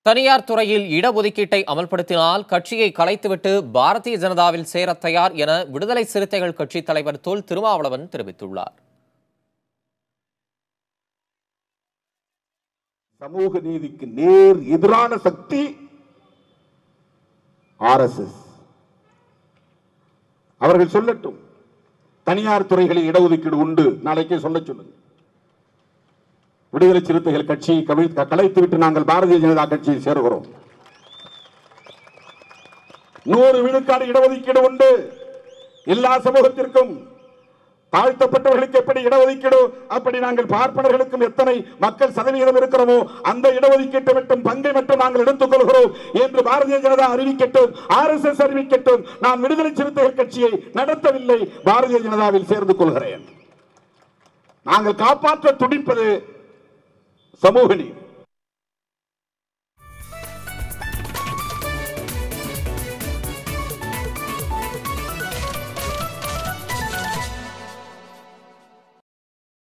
தனியார் துறையில் இடஒதுக்கீட்டை அமல்படுத்தினால் கட்சியை கலைத்துவிட்டு பாரதிய ஜனதாவில் சேர தயார் என விடுதலை சிறுத்தைகள் கட்சி தலைவர் தொல் திருமாவளவன் தெரிவித்துள்ளார். சமூக நீதிக்கு நேர் எதிரான சக்தி RSS. அவர்கள் சொல்லட்டும், தனியார் துறைகளில் இடஒதுக்கீடு உண்டு, நாளைக்கே சொல்ல சொல்லுங்க. விடுதலை சிறுத்தைகள் கட்சியை கலைத்துவிட்டு நாங்கள் பாரதிய ஜனதா கட்சியை சேருகிறோம். 100 விழுக்காடு இடஒதுக்கீடு உண்டு எல்லா சமூகத்திற்கும். தாழ்த்தப்பட்டவர்களுக்கு எப்படி இடஒதுக்கீடு, அப்படி நாங்கள் பார்ப்பனர்களுக்கும் எத்தனை மக்கள் சதவீதம் இருக்கிறோமோ அந்த இடஒதுக்கீட்டை மட்டும் பங்கை மட்டும் நாங்கள் எடுத்துக் கொள்கிறோம் என்று பாரதிய ஜனதா அறிவிக்கட்டும், RSS அறிவிக்கட்டும். நான் விடுதலை சிறுத்தைகள் கட்சியை நடத்தவில்லை, பாரதிய ஜனதாவில் சேர்ந்து கொள்கிறேன். நாங்கள் காப்பாற்ற துடிப்பது சமூக நீதி.